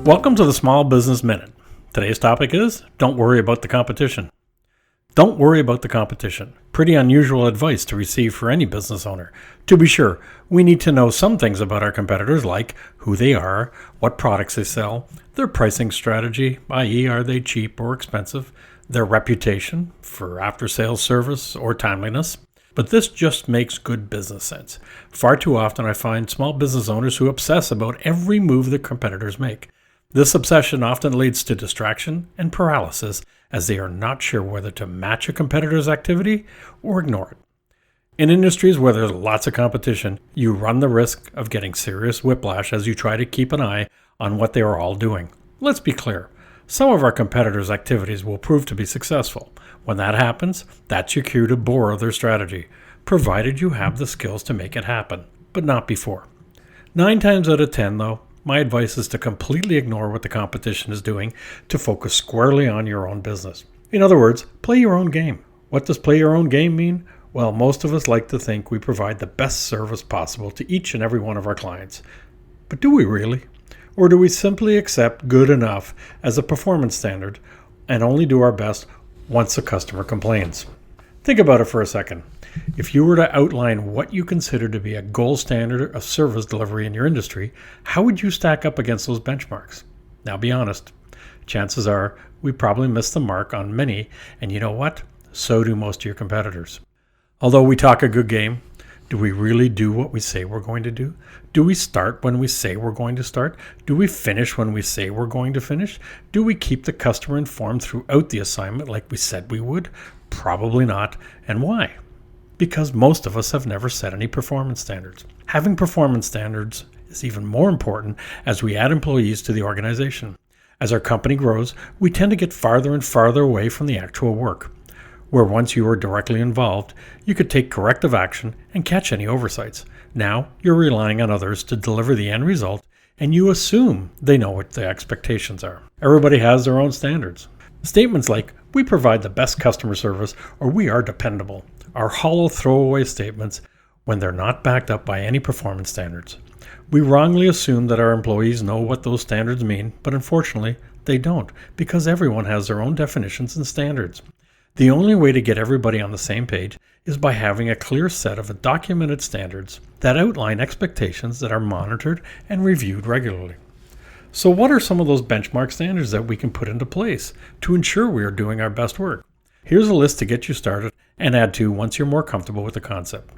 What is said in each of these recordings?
Welcome to the Small Business Minute. Today's topic is, don't worry about the competition. Don't worry about the competition. Pretty unusual advice to receive for any business owner. To be sure, we need to know some things about our competitors, like who they are, what products they sell, their pricing strategy, i.e. are they cheap or expensive, their reputation for after-sales service or timeliness. But this just makes good business sense. Far too often I find small business owners who obsess about every move their competitors make. This obsession often leads to distraction and paralysis, as they are not sure whether to match a competitor's activity or ignore it. In industries where there's lots of competition, you run the risk of getting serious whiplash as you try to keep an eye on what they are all doing. Let's be clear. Some of our competitors' activities will prove to be successful. When that happens, that's your cue to borrow their strategy, provided you have the skills to make it happen, but not before. 9 times out of 10, though, my advice is to completely ignore what the competition is doing to focus squarely on your own business. In other words, play your own game. What does play your own game mean? Well, most of us like to think we provide the best service possible to each and every one of our clients. But do we really? Or do we simply accept good enough as a performance standard and only do our best once a customer complains? Think about it for a second. If you were to outline what you consider to be a gold standard of service delivery in your industry, how would you stack up against those benchmarks? Now be honest. Chances are we probably missed the mark on many, and you know what? So do most of your competitors. Although we talk a good game, do we really do what we say we're going to do? Do we start when we say we're going to start? Do we finish when we say we're going to finish? Do we keep the customer informed throughout the assignment like we said we would? Probably not. And why? Because most of us have never set any performance standards. Having performance standards is even more important as we add employees to the organization. As our company grows, we tend to get farther and farther away from the actual work, where once you were directly involved, you could take corrective action and catch any oversights. Now, you're relying on others to deliver the end result, and you assume they know what the expectations are. Everybody has their own standards. Statements like, we provide the best customer service, or we are dependable, are hollow throwaway statements when they're not backed up by any performance standards. We wrongly assume that our employees know what those standards mean, but unfortunately, they don't, because everyone has their own definitions and standards. The only way to get everybody on the same page is by having a clear set of documented standards that outline expectations that are monitored and reviewed regularly. So what are some of those benchmark standards that we can put into place to ensure we are doing our best work? Here's a list to get you started and add to once you're more comfortable with the concept.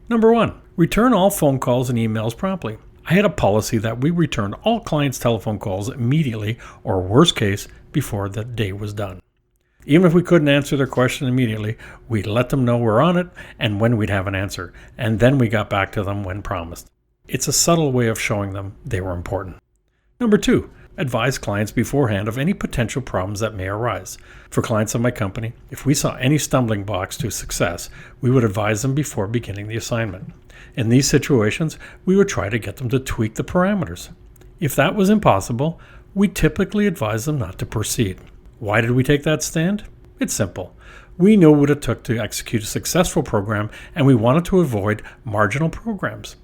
Number 1, return all phone calls and emails promptly. I had a policy that we returned all clients' telephone calls immediately, or worst case, before the day was done. Even if we couldn't answer their question immediately, we'd let them know we're on it and when we'd have an answer, and then we got back to them when promised. It's a subtle way of showing them they were important. Number 2, advise clients beforehand of any potential problems that may arise. For clients of my company, if we saw any stumbling blocks to success, we would advise them before beginning the assignment. In these situations, we would try to get them to tweak the parameters. If that was impossible, we typically advise them not to proceed. Why did we take that stand? It's simple. We knew what it took to execute a successful program, and we wanted to avoid marginal programs.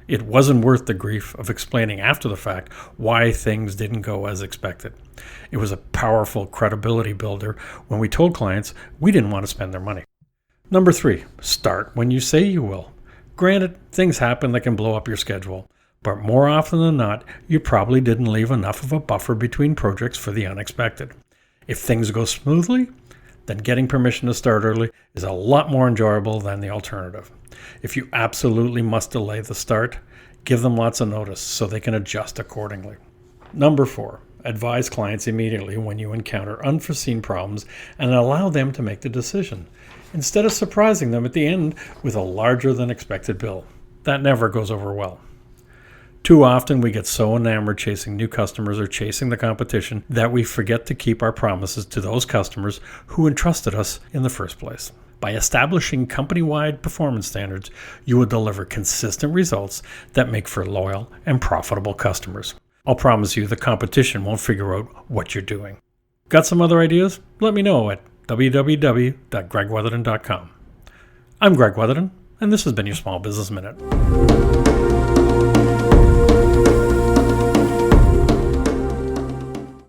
It wasn't worth the grief of explaining after the fact why things didn't go as expected. It was a powerful credibility builder when we told clients we didn't want to spend their money. Number 3, start when you say you will. Granted, things happen that can blow up your schedule, but more often than not, you probably didn't leave enough of a buffer between projects for the unexpected. If things go smoothly, then getting permission to start early is a lot more enjoyable than the alternative. If you absolutely must delay the start, give them lots of notice so they can adjust accordingly. Number 4, advise clients immediately when you encounter unforeseen problems and allow them to make the decision, instead of surprising them at the end with a larger than expected bill. That never goes over well. Too often we get so enamored chasing new customers or chasing the competition that we forget to keep our promises to those customers who entrusted us in the first place. By establishing company-wide performance standards, you will deliver consistent results that make for loyal and profitable customers. I'll promise you the competition won't figure out what you're doing. Got some other ideas? Let me know at www.gregweatherden.com. I'm Greg Weatherden, and this has been your Small Business Minute.